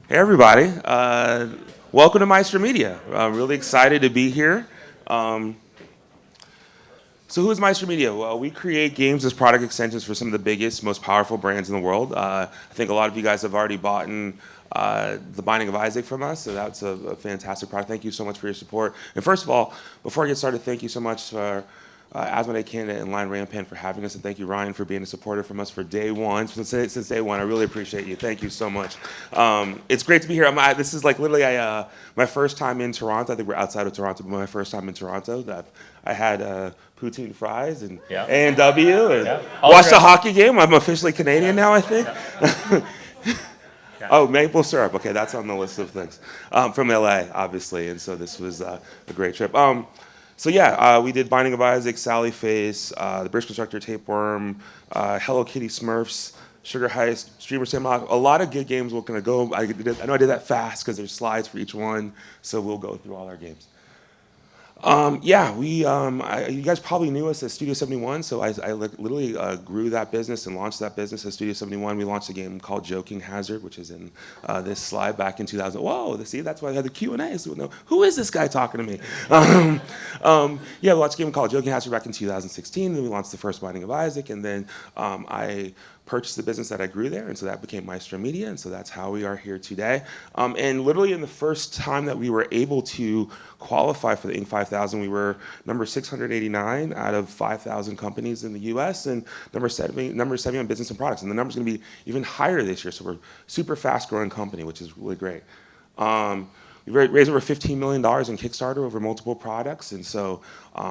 Hey everybody, welcome to Maestro Media. I'm really excited to be here. Um, so who is Maestro Media? Well, we create games as product extensions for some of the biggest, most powerful brands in the world. I think a lot of you guys have already bought The Binding of Isaac from us, so that's a fantastic product. Thank you so much for your support. And first of all, before I get started, thank you so much for Asmodee Canada and Line Rampan for having us, and thank you, Ryan, for being a supporter from us for day one. Since day one, I really appreciate you. Thank you so much. It's great to be here. This is like literally my first time in Toronto. I think we're outside of Toronto, but my first time in Toronto. I had poutine fries and Yeah. A&W and Yeah. watched a hockey game. I'm officially Canadian now, I think. Yeah. Oh, maple syrup. Okay, that's on the list of things. From LA, obviously, and so this was a great trip. We did Binding of Isaac, Sally Face, The Bridge Constructor, Tapeworm, Hello Kitty Smurfs, Sugar Heist, Streamer Sandbox. A lot of good games we're going to go. I know I did that fast because there's slides for each one, so we'll go through all our games. You guys probably knew us as Studio 71, so I literally grew that business and launched that business as Studio 71. We launched a game called Joking Hazard, which is in this slide back in 2000. Whoa, see, that's why I had the Q&A. So, who is this guy talking to me? We launched a game called Joking Hazard back in 2016, then we launched the first Binding of Isaac, and then I purchased the business that I grew there, and so that became Maestro Media, and so that's how we are here today. And literally in the first time that we were able to qualify for the Inc. 5000, we were number 689 out of 5,000 companies in the US, and number 70 on business and products, and the number's gonna be even higher this year, so we're a super fast growing company, which is really great. We raised over $15 million in Kickstarter over multiple products, and so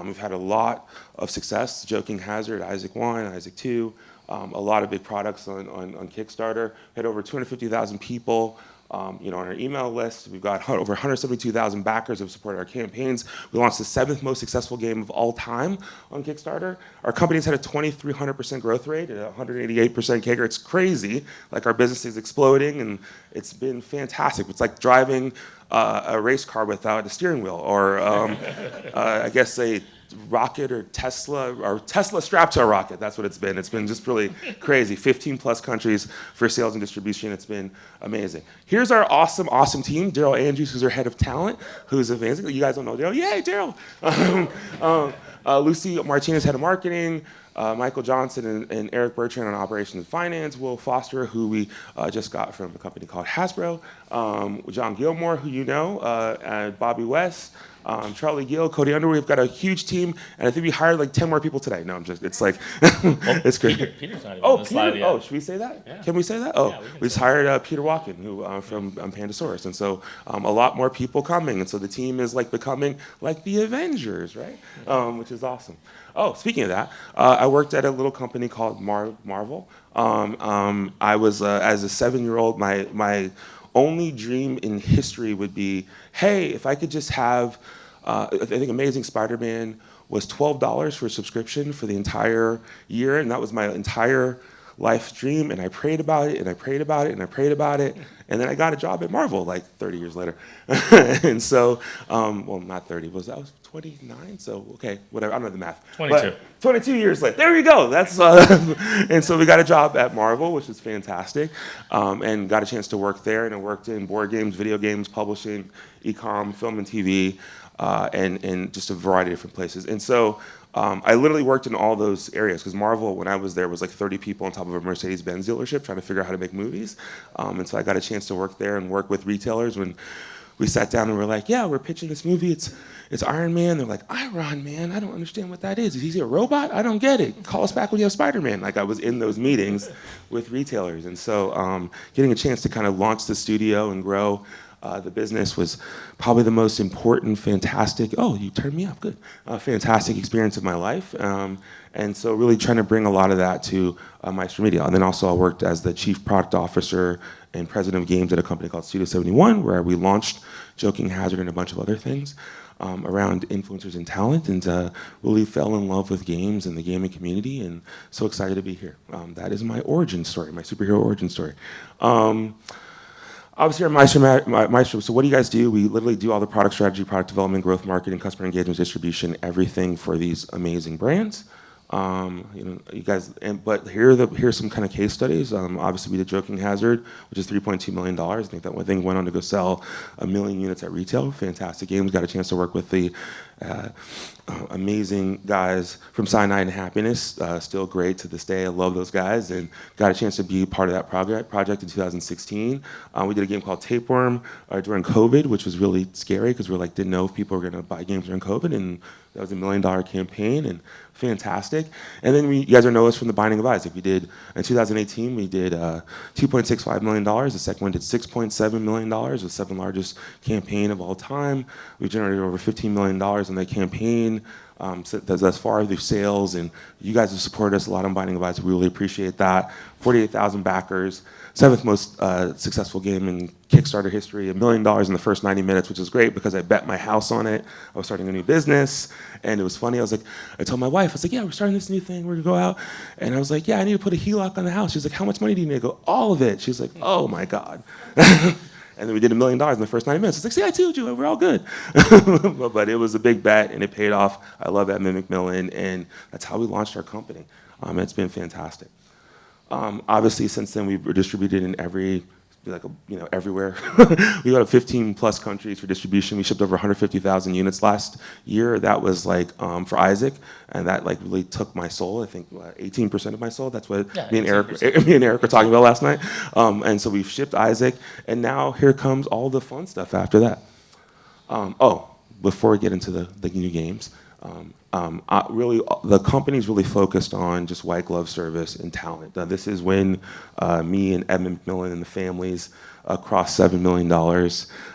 we've had a lot of success. Joking Hazard, Isaac 1, Isaac 2, a lot of big products on Kickstarter. We had over 250,000 people on our email list. We've got over 172,000 backers who have supported our campaigns. We launched the 7th most successful game of all time on Kickstarter. Our company's had a 2,300% growth rate and a 188% CAGR. It's crazy. Like, our business is exploding, and it's been fantastic. It's like driving a race car without a steering wheel, or I guess a rocket or Tesla strapped to a rocket. That's what it's been. It's been just really crazy. 15 plus countries for sales and distribution. It's been amazing. Here's our awesome team. Daryl Andrews, who's our head of talent, who's amazing. You guys don't know Daryl? Yay, Daryl. Lucy Martinez, head of marketing. Michael Johnson and Eric Bertrand on operations and finance. Will Foster, who we just got from a company called Hasbro. John Gilmore, who you know, and Bobby West. Charlie Gill, Cody Underwood. We've got a huge team, and I think we hired like 10 more people today. No, it's like, it's great. Peter's not even Oh, on the slide Peter. yet. Oh, should we say that? Yeah. Can we say that? Yeah, Oh, we can we just say hired Peter Walken, who from Pandasaurus, and so a lot more people coming, and so the team is like becoming like the Avengers, right? Which is awesome. Oh, speaking of that, I worked at a little company called Marvel. I was as a 7-year-old, my only dream in history would be, hey, if I could just have. I think Amazing Spider-Man was $12 for a subscription for the entire year, and that was my entire life dream. And I prayed about it, and I prayed about it, and I prayed about it, and then I got a job at Marvel like 30 years later. And so, not 30, I was 29, so okay, whatever. I don't know the math. 22. But 22 years later. There you go. That's and so we got a job at Marvel, which is fantastic, and got a chance to work there. And I worked in board games, video games, publishing, e-com, film and TV. And just a variety of different places. And so I literally worked in all those areas, because Marvel, when I was there, was like 30 people on top of a Mercedes-Benz dealership trying to figure out how to make movies. And so I got a chance to work there and work with retailers when we sat down and we're like, yeah, we're pitching this movie. It's Iron Man. They're like, Iron Man? I don't understand what that is. Is he a robot? I don't get it. Call us back when you have Spider-Man. Like, I was in those meetings with retailers. And so getting a chance to kind of launch the studio and grow the business was probably the most important, fantastic, you turned me up, good, fantastic experience of my life. And so really trying to bring a lot of that to Maestro Media. And then also I worked as the chief product officer and president of games at a company called Studio 71, where we launched Joking Hazard and a bunch of other things around influencers and talent, and really fell in love with games and the gaming community, and so excited to be here. That is my origin story, my superhero origin story. Obviously, our Maestro, so what do you guys do? We literally do all the product strategy, product development, growth marketing, customer engagement, distribution, everything for these amazing brands. You guys, but here's some kind of case studies. Obviously, we did Joking Hazard, which is $3.2 million. I think that one thing went on to go sell 1 million units at retail. Fantastic games. Got a chance to work with the uh, amazing guys from Cyanide and Happiness. Still great to this day. I love those guys, and got a chance to be part of that project in 2016. We did a game called Tapeworm during COVID, which was really scary because we didn't know if people were going to buy games during COVID, and that was $1 million campaign and fantastic. And then you guys know us from the Binding of Isaac. We did in 2018. We did $2.65 million. The second one did $6.7 million, the seventh largest campaign of all time. We generated over $15 million in that campaign. So as far as the sales, and you guys have supported us a lot on Binding of Isaac. We really appreciate that. 48,000 backers. Seventh most successful game in Kickstarter history, $1 million in the first 90 minutes, which is great because I bet my house on it. I was starting a new business, and it was funny. I told my wife, I was like, yeah, we're starting this new thing. We're gonna go out, and I was like, yeah, I need to put a HELOC on the house. She's like, how much money do you need? I go, all of it. She's like, oh my God. And then we did $1 million in the first 90 minutes. It's like, see, I told you, we're all good. But it was a big bet, and it paid off. I love Edmund McMillan, and that's how we launched our company. It's been fantastic. Obviously, since then, we've distributed in everywhere. We go to 15 plus countries for distribution. We shipped over 150,000 units last year. That was for Isaac, and that really took my soul. I think 18% of my soul. That's what me and Eric were talking about last night. And so we've shipped Isaac, and now here comes all the fun stuff after that. Before we get into the new games. Really, the company's really focused on just white glove service and talent. Now, this is when me and Edmund McMillan and the families crossed $7 million.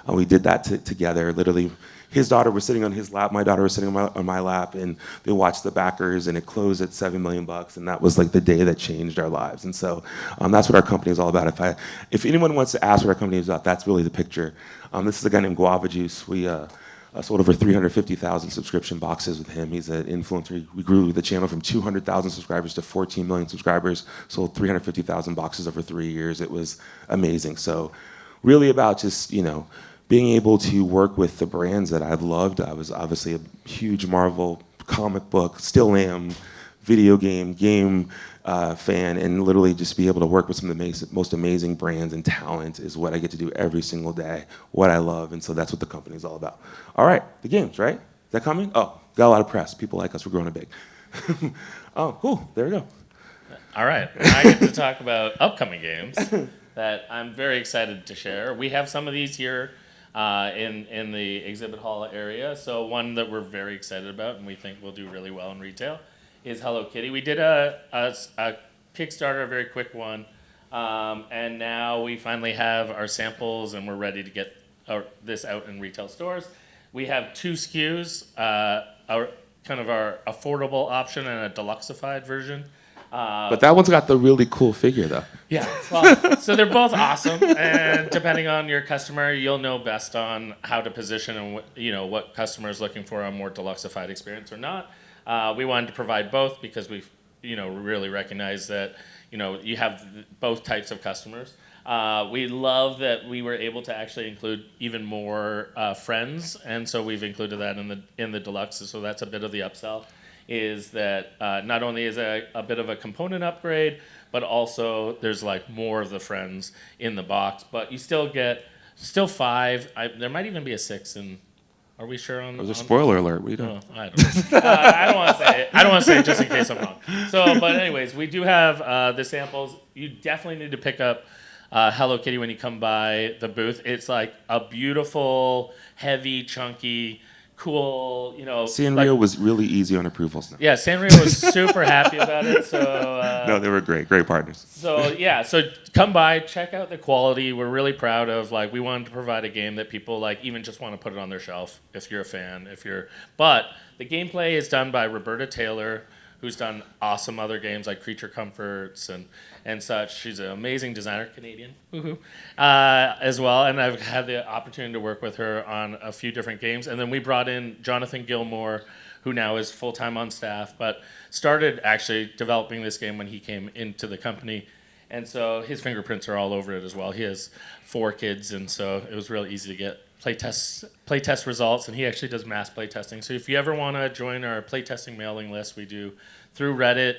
We did that together. Literally, his daughter was sitting on his lap, my daughter was sitting on my lap, and they watched the backers, and it closed at $7 million, and that was the day that changed our lives. And so that's what our company is all about. If anyone wants to ask what our company is about, that's really the picture. This is a guy named Guava Juice. We sold over 350,000 subscription boxes with him. He's an influencer. We grew the channel from 200,000 subscribers to 14 million subscribers, sold 350,000 boxes over 3 years. It was amazing. So really about just, being able to work with the brands that I've loved. I was obviously a huge Marvel comic book, still am, video game fan, and literally just be able to work with some of the most amazing brands and talent is what I get to do every single day, what I love, and so that's what the company is all about. All right, the games, right? Is that coming? Oh, got a lot of press. People like us, we're growing it big. Oh, cool, there we go. All right, I get to talk about upcoming games that I'm very excited to share. We have some of these here in the exhibit hall area, so one that we're very excited about and we think will do really well in retail is Hello Kitty. We did a Kickstarter, a very quick one, and now we finally have our samples and we're ready to get this out in retail stores. We have 2 SKUs, our affordable option and a deluxeified version. But that one's got the really cool figure, though. Yeah, well, so they're both awesome, and depending on your customer, you'll know best on how to position and what customer is looking for a more deluxeified experience or not. We wanted to provide both because we, really recognize that, you have both types of customers. We love that we were able to actually include even more friends, and so we've included that in the deluxe. So that's a bit of the upsell. Is that not only is it a bit of a component upgrade, but also there's more of the friends in the box. But you still get 5. There might even be a 6 in. Are we sure on? There's a spoiler alert. We don't. I don't know. I don't want to say it. I don't want to say it just in case I'm wrong. So, but anyways, we do have the samples. You definitely need to pick up Hello Kitty when you come by the booth. It's a beautiful, heavy, chunky, cool. Sanrio was really easy on approvals now. Yeah, Sanrio was super happy about it. So no, they were great partners. So come by, check out the quality. We're really proud of we wanted to provide a game that people even just want to put it on their shelf if you're a fan. But the gameplay is done by Roberta Taylor, who's done awesome other games like Creature Comforts and such. She's an amazing designer, Canadian, as well. And I've had the opportunity to work with her on a few different games. And then we brought in Jonathan Gilmore, who now is full-time on staff, but started actually developing this game when he came into the company. And so his fingerprints are all over it as well. He has 4 kids, and so it was really easy to get playtest results, and he actually does mass playtesting. So if you ever want to join our playtesting mailing list, we do through Reddit,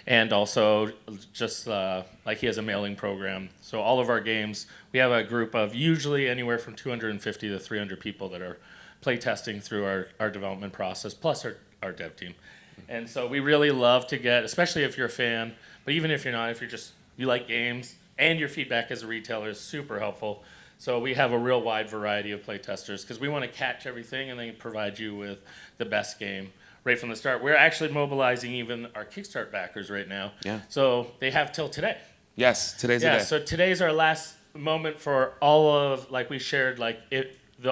and also just like he has a mailing program. So all of our games, we have a group of usually anywhere from 250 to 300 people that are playtesting through our development process, plus our dev team. And so we really love to get, especially if you're a fan, but even if you're not, if you like games, and your feedback as a retailer is super helpful. So we have a real wide variety of playtesters because we want to catch everything and then provide you with the best game right from the start. We're actually mobilizing even our Kickstart backers right now. Yeah. So they have till today. Yes, today's the day. So today's our last moment for all of, like we shared,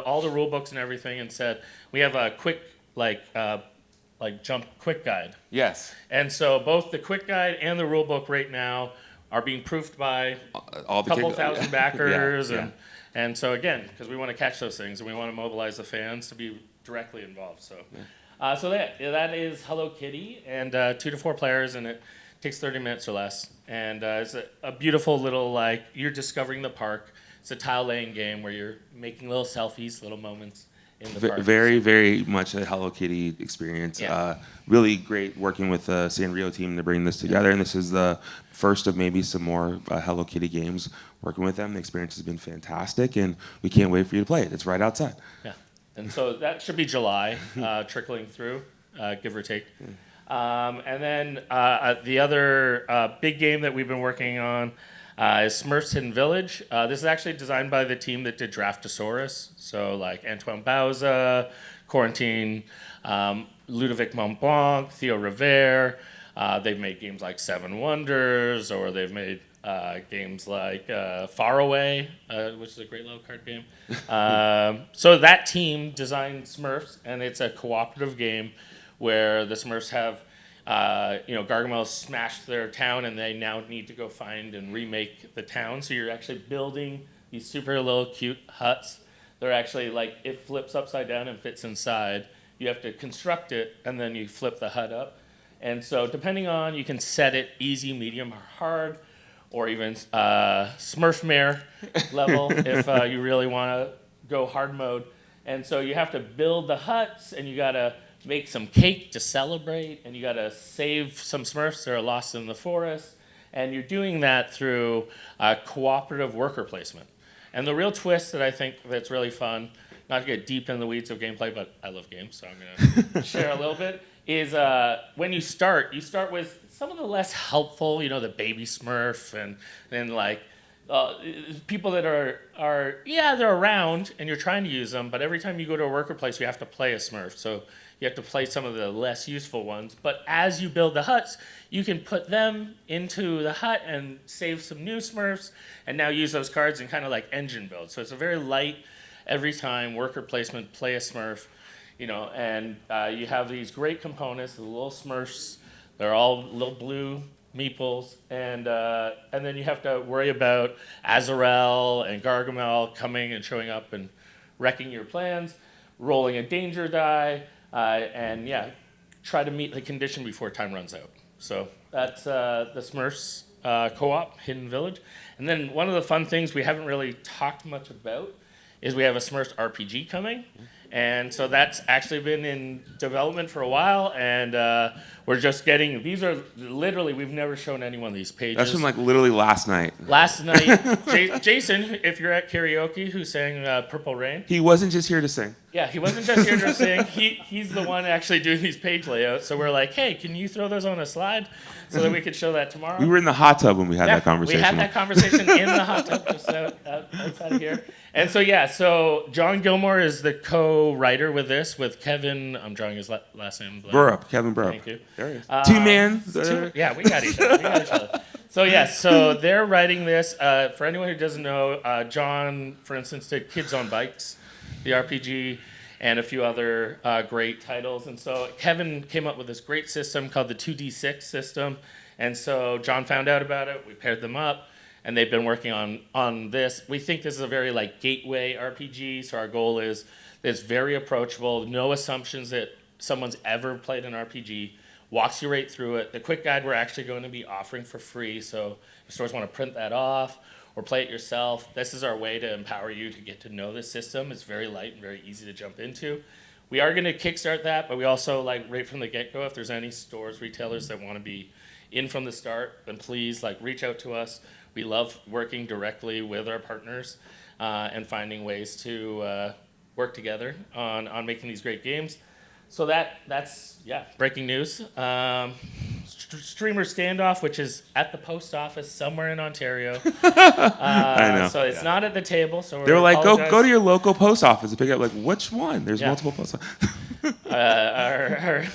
all the rule books and everything, and said we have a quick jump quick guide. Yes. And so both the quick guide and the rule book right now are being proofed by All the couple thousand backers, Yeah. and so again, because we want to catch those things and we want to mobilize the fans to be directly involved. So, that is Hello Kitty, and 2 to 4 players, and it takes 30 minutes or less, and it's a beautiful little you're discovering the park. It's a tile laying game where you're making little selfies, little moments in the park. Very, very much a Hello Kitty experience. Yeah. Really great working with the Sanrio team to bring this together, and this is the first of maybe some more Hello Kitty games. Working with them, the experience has been fantastic, and we can't wait for you to play it. It's right outside. Yeah, and so that should be July, trickling through, give or take. And then the other big game that we've been working on is Smurfs Hidden Village. This is actually designed by the team that did Draftosaurus. So like Antoine Bauza, Quarantine, Ludovic Montblanc, Theo Rivere. They've made games like Seven Wonders, or they've made games like Far Away, which is a great little card game. So that team designed Smurfs, and it's a cooperative game where the Smurfs have Gargamel smashed their town, and they now need to go find and remake the town. So you're actually building these super little cute huts. They're actually it flips upside down and fits inside. You have to construct it, and then you flip the hut up. And so depending on, you can set it easy, medium, or hard, or even Smurfmare level if you really want to go hard mode. And so you have to build the huts, and you got to make some cake to celebrate, and you got to save some Smurfs that are lost in the forest. And you're doing that through cooperative worker placement. And the real twist that I think that's really fun, not to get deep in the weeds of gameplay, but I love games, so I'm going to share a little bit, is when you start with some of the less helpful, the baby Smurf, and then people that are they're around and you're trying to use them, but every time you go to a worker place, you have to play a Smurf. So you have to play some of the less useful ones. But as you build the huts, you can put them into the hut and save some new Smurfs, and now use those cards and kind of engine build. So it's a very light, every time worker placement, play a Smurf, and you have these great components, the little Smurfs. They're all little blue meeples, and then you have to worry about Azarel and Gargamel coming and showing up and wrecking your plans, rolling a danger die, and try to meet the condition before time runs out. So that's the Smurfs co-op, Hidden Village. And then one of the fun things we haven't really talked much about is we have a Smurfs RPG coming. And so that's actually been in development for a while, and we're just getting, these are literally, we've never shown anyone these pages. That's from literally last night. Last night, Jason, if you're at karaoke, who sang Purple Rain. He wasn't just here to sing. Yeah, he wasn't just here to sing. He's the one actually doing these page layouts. So we're like, hey, can you throw those on a slide so that we could show that tomorrow? We were in the hot tub when we had that conversation. We had that conversation in the hot tub just outside of here. And so, so John Gilmore is the co-writer with this, with Kevin, I'm drawing his last name. Kevin Burrup. Thank you. There he is. Two man. We got each other. So they're writing this. For anyone who doesn't know, John, for instance, did Kids on Bikes, the RPG, and a few other great titles. And so Kevin came up with this great system called the 2D6 system. And so John found out about it. We paired them up, and they've been working on this. We think this is a very gateway RPG. So our goal is it's very approachable, no assumptions that someone's ever played an RPG. walks you right through it. The quick guide we're actually going to be offering for free, so if stores want to print that off or play it yourself, this is our way to empower you to get to know this system. It's very light and very easy to jump into. We are going to kickstart that, but we also, like, right from the get-go, if there's any stores, retailers that want to be in from the start, then please, like, reach out to us. We love working directly with our partners and finding ways to work together on making these great games. So that's breaking news. Streamer Standoff, which is at the post office somewhere in Ontario. I know. So it's not at the table. So They were like, go to your local post office and pick up. Like, which one? There's Yeah. multiple post offices. Our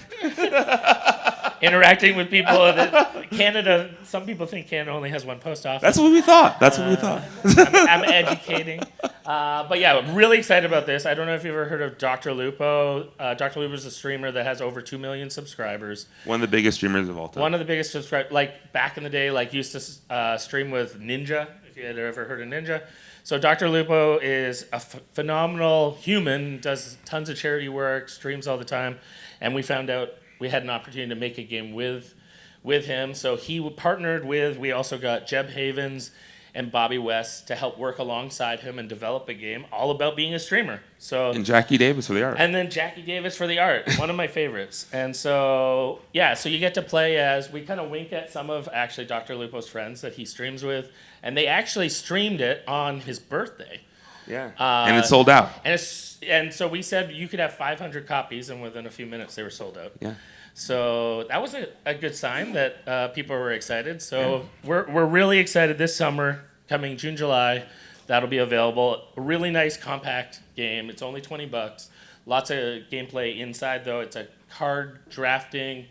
interacting with people that Canada. Some people think Canada only has one post office. That's what we thought. I'm educating. But yeah, I'm really excited about this. I don't know if you've ever heard of Dr. Lupo. Dr. Lupo is a streamer that has over 2 million subscribers. One of the biggest streamers of all time. One of the biggest subscribers. Like back in the day, like used to stream with Ninja, if you had ever heard of Ninja. So Dr. Lupo is a phenomenal human, does tons of charity work, streams all the time. And we found out we had an opportunity to make a game with him. So he partnered with, we also got Jeb Havens and Bobby West to help work alongside him and develop a game all about being a streamer. So And Jackie Davis for the art. and then Jackie Davis for the art, one of my favorites. And so, yeah, so you get to play as, we kind of wink at some of actually Dr. Lupo's friends that he streams with, and they actually streamed it on his birthday. Yeah. And it sold out. And so we said you could have 500 copies, and within a few minutes they were sold out. Yeah. So that was a good sign that people were excited. So we're really excited this summer, coming June, July. That'll be available. A really nice compact game. It's only $20. Lots of gameplay inside though. It's a card drafting,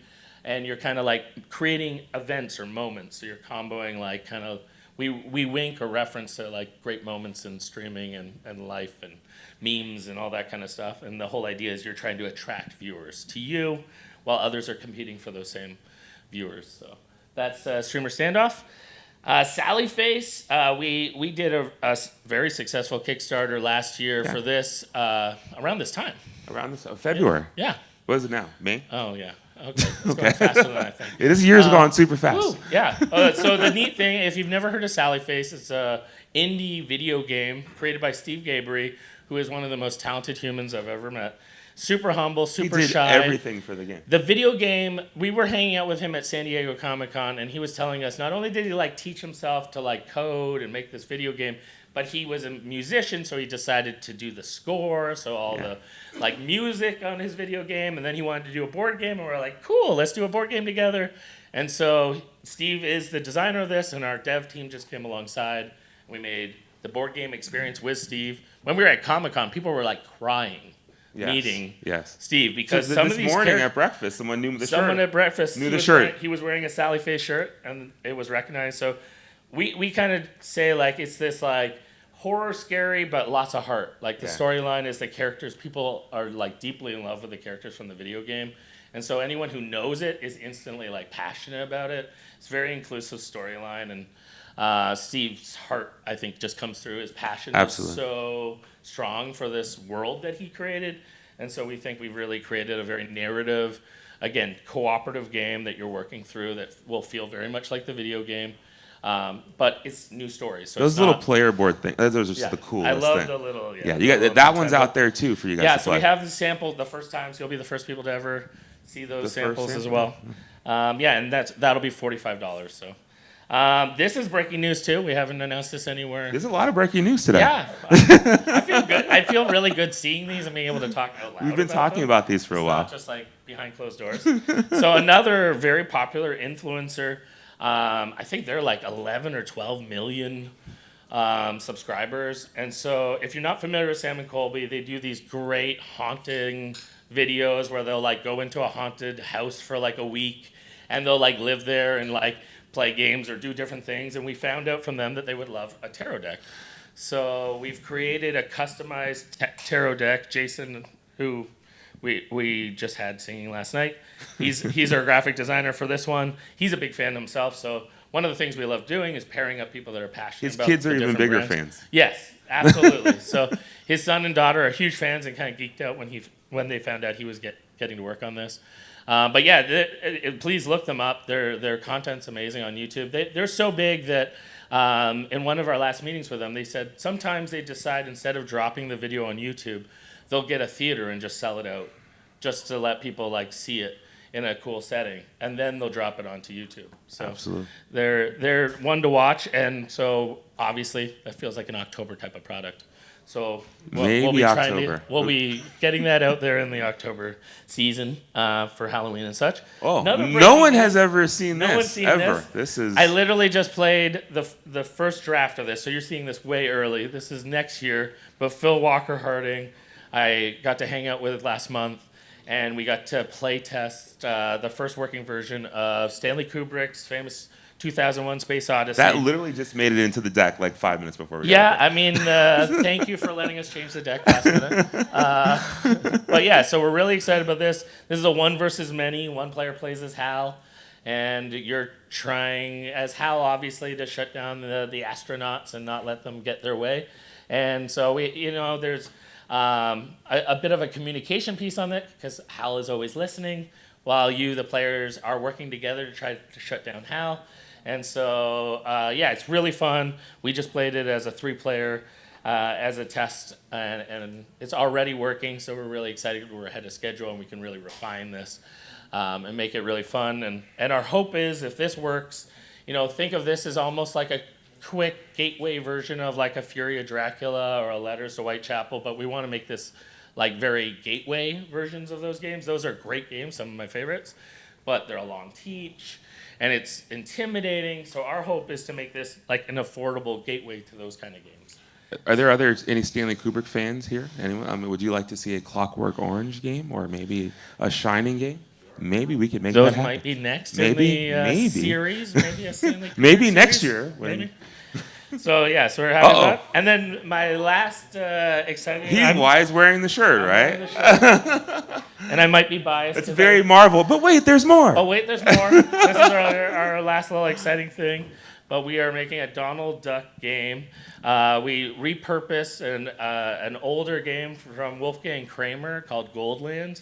and you're kind of like creating events or moments. So you're comboing like kind of, we wink or reference to like great moments in streaming and life and memes and all that kind of stuff. And the whole idea is you're trying to attract viewers to you while others are competing for those same viewers. So that's Streamer Standoff. Sally Face, we did a very successful Kickstarter last year for this, around this time. Around this February. Yeah. What is it now? May? Oh, yeah. Okay. It's going faster than I think. It is years gone super fast. Woo, yeah. So the neat thing, if you've never heard of Sally Face, it's a indie video game created by Steve Gabry, who is one of the most talented humans I've ever met. Super humble, super He did shy. everything for the game. The video game, we were hanging out with him at San Diego Comic-Con, and he was telling us not only did he like teach himself to like code and make this video game, but he was a musician, so he decided to do the score, so all the like music on his video game, and then he wanted to do a board game, and we're like, cool, let's do a board game together. And so Steve is the designer of this, and our dev team just came alongside. We made the board game experience with Steve. When we were at Comic-Con, people were like crying. Meeting Steve, because some of these morning at breakfast, someone knew the shirt. Someone at breakfast knew the shirt. He was wearing a Sally Face shirt, and it was recognized. So we kind of say like it's this like horror scary, but lots of heart. Like the storyline is the characters. People are like deeply in love with the characters from the video game, and so anyone who knows it is instantly like passionate about it. It's a very inclusive storyline, and Steve's heart, I think, just comes through. His passion is so strong for this world that he created. And so we think we've really created a very narrative, again, cooperative game that you're working through that will feel very much like the video game. But it's new stories. So those little player board things, those are just the coolest I love thing. the little, you got that one's out there too for you guys to so play. we have the sample the first time, so you'll be the first people to ever see those samples as well. And that'll be $45. So this is breaking news too. We haven't announced this anywhere. There's a lot of breaking news today. Yeah, I feel good. I feel really good seeing these and being able to talk out loud. We've been talking about these for a while. Not just like behind closed doors. So another very popular influencer. I think they're like 11 or 12 million subscribers. And so if you're not familiar with Sam and Colby, they do these great haunting videos where they'll like go into a haunted house for like a week, and they'll like live there and like play games or do different things. And we found out from them that they would love a tarot deck. So we've created a customized tarot deck. Jason, who we just had singing last night, he's our graphic designer for this one. He's a big fan himself. So one of the things we love doing is pairing up people that are passionate about His kids the are even different bigger brands. fans. Yes, absolutely. So his son and daughter are huge fans and kind of geeked out when they found out he was getting to work on this. But yeah, please look them up. Their content's amazing on YouTube. They're so big that in one of our last meetings with them, they said sometimes they decide instead of dropping the video on YouTube, they'll get a theater and just sell it out, just to let people like see it in a cool setting, and then they'll drop it onto YouTube. So Absolutely. they're one to watch, and so obviously that feels like an October type of product. So Maybe October. We'll be getting that out there in the October season for Halloween and such. Oh, Another no one breaking has ever seen No this, one's seen ever. this. This is... I literally just played the first draft of this, so you're seeing this way early. This is next year, but Phil Walker Harding, I got to hang out with last month, and we got to play test the first working version of Stanley Kubrick's famous 2001 Space Odyssey. That literally just made it into the deck like 5 minutes before we Yeah, got I mean, thank you for letting us change the deck last minute. But yeah, so we're really excited about this. This is a one versus many. One player plays as Hal, and you're trying as Hal, obviously, to shut down the astronauts and not let them get their way. And so there's a bit of a communication piece on it because Hal is always listening, while you, the players, are working together to try to shut down Hal. And so, it's really fun. We just played it as a 3-player as a test, and it's already working, so we're really excited. We're ahead of schedule, and we can really refine this and make it really fun. And our hope is, if this works, think of this as almost like a quick gateway version of like a Fury of Dracula or a Letters to Whitechapel, but we want to make this like very gateway versions of those games. Those are great games, some of my favorites, but they're a long teach. And it's intimidating, so our hope is to make this like an affordable gateway to those kind of games. Are there any Stanley Kubrick fans here? Anyone? I mean, would you like to see a Clockwork Orange game or maybe a Shining game? Maybe we could make Those that happen. might be next Maybe, in the maybe. series. Maybe a Stanley Kubrick Maybe next series, year when- Maybe. So we're having Uh-oh. that. And then my last exciting. He's why he's wearing the shirt, I'm right? wearing the shirt. And I might be biased. It's 'cause very Marvel. But wait, there's more. Oh wait, there's more. This is our last little exciting thing. But we are making a Donald Duck game. We repurposed an older game from Wolfgang Kramer called Goldland.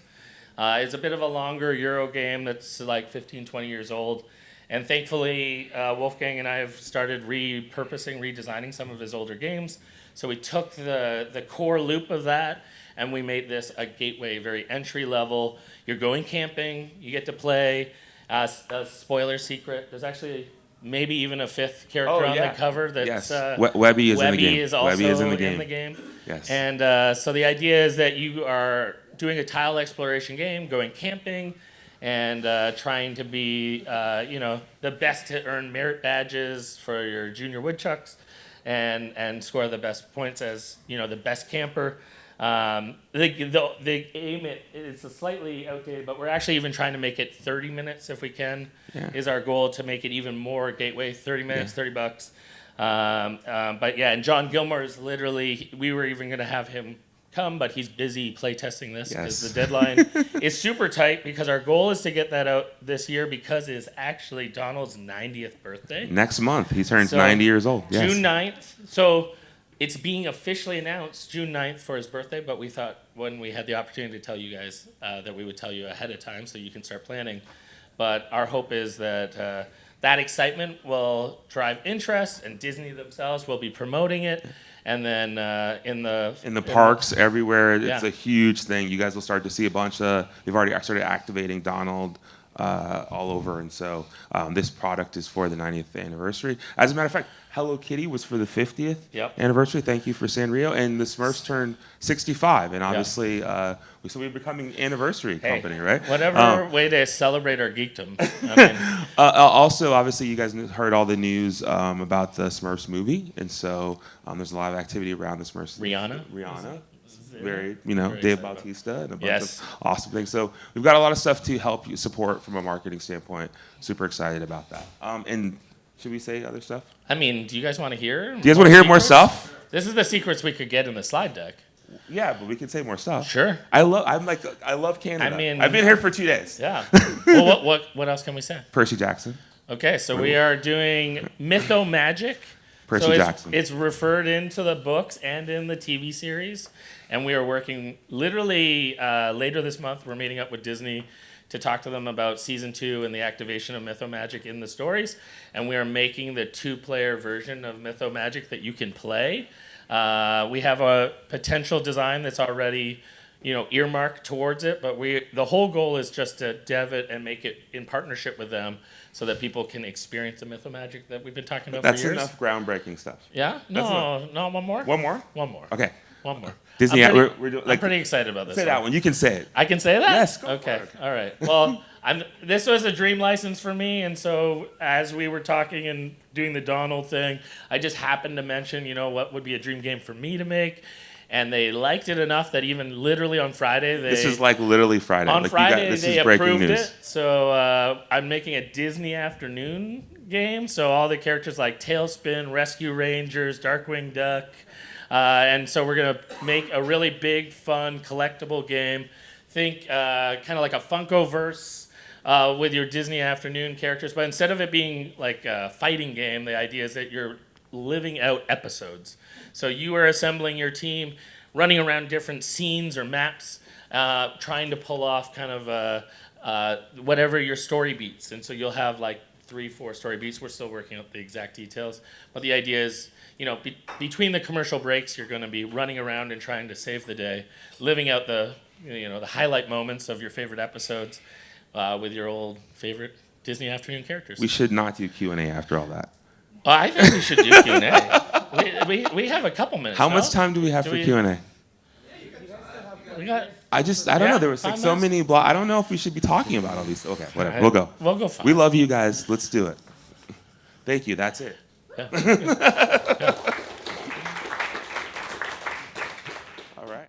It's a bit of a longer Euro game that's like 15, 20 years old. And thankfully, Wolfgang and I have started redesigning some of his older games. So we took the core loop of that, and we made this a gateway, very entry level. You're going camping, you get to play. A spoiler secret, there's actually maybe even a 5th character on the cover. That's, yes. Webby is in the game. Is also Webby is in the game. Yes. And so the idea is that you are doing a tile exploration game, going camping, and trying to be, the best to earn merit badges for your junior woodchucks, and score the best points as the best camper. The aim it's a slightly outdated, but we're actually even trying to make it 30 minutes if we can. Yeah. Is our goal to make it even more gateway. 30 minutes, $30. But yeah, and John Gilmore is literally. We were even going to have him come, but he's busy play testing this because the deadline is super tight, because our goal is to get that out this year because it is actually Donald's 90th birthday. Next month. He turns 90 years old. Yes. June 9th. So it's being officially announced June 9th for his birthday, but we thought when we had the opportunity to tell you guys that we would tell you ahead of time so you can start planning. But our hope is that that excitement will drive interest, and Disney themselves will be promoting it. And then in the parks everywhere, it's Yeah. a huge thing. You guys will start to see a bunch of. We've already started activating Donald all over, and so this product is for the 90th anniversary. As a matter of fact, Hello Kitty was for the 50th anniversary. Thank you for Sanrio, and the Smurfs turned 65, and obviously, so we're becoming anniversary company, right? Whatever way to celebrate our geekdom. I mean, also, obviously, you guys heard all the news about the Smurfs movie, and so there's a lot of activity around the Smurfs. Rihanna. Very, Dave Bautista and a bunch of awesome things. So we've got a lot of stuff to help you support from a marketing standpoint. Super excited about that. And should we say other stuff? I mean, do you guys want to hear? Do you guys want to hear more stuff? This is the secrets we could get in the slide deck. Yeah, but we can say more stuff. Sure. I love Canada. I mean, I've been here for 2 days. Yeah. Well, what else can we say? Percy Jackson. Okay, so we are doing Mytho Magic. Percy Jackson. It's referred into the books and in the TV series, and we are working literally later this month. We're meeting up with Disney to talk to them about season 2 and the activation of Mythomagic in the stories. And we are making the 2-player version of Mythomagic that you can play. We have a potential design that's already, earmarked towards it, but the whole goal is just to dev it and make it in partnership with them so that people can experience the Mythomagic that we've been talking about That's for years. enough groundbreaking stuff. Yeah? No, one more? One more? One more. Okay. One more. Disney, we're doing, I'm pretty excited about this. Say that one. You can say it. I can say that? Yes, go Okay. for it. All right. Well, this was a dream license for me, and so as we were talking and doing the Donald thing, I just happened to mention, what would be a dream game for me to make, and they liked it enough that even literally on Friday, This is like literally Friday. On Friday, this they is breaking approved news. it. So I'm making a Disney afternoon game. So all the characters like Tailspin, Rescue Rangers, Darkwing Duck. And so we're going to make a really big, fun, collectible game. Think kind of like a Funko-verse with your Disney afternoon characters. But instead of it being like a fighting game, the idea is that you're living out episodes. So you are assembling your team, running around different scenes or maps, trying to pull off kind of whatever your story beats. And so you'll have like 3-4 story beats. We're still working out the exact details. But the idea is, between the commercial breaks, you're going to be running around and trying to save the day, living out the highlight moments of your favorite episodes with your old favorite Disney afternoon characters. We should not do Q&A after all that. I think we should do Q&A. we have a couple minutes. How much time do we have for Q&A? We got. I don't know. There was like so many. I don't know if we should be talking about all these. Okay, whatever. We'll go. We'll go fine. We love you guys. Let's do it. Thank you. That's it. Yeah. Yeah.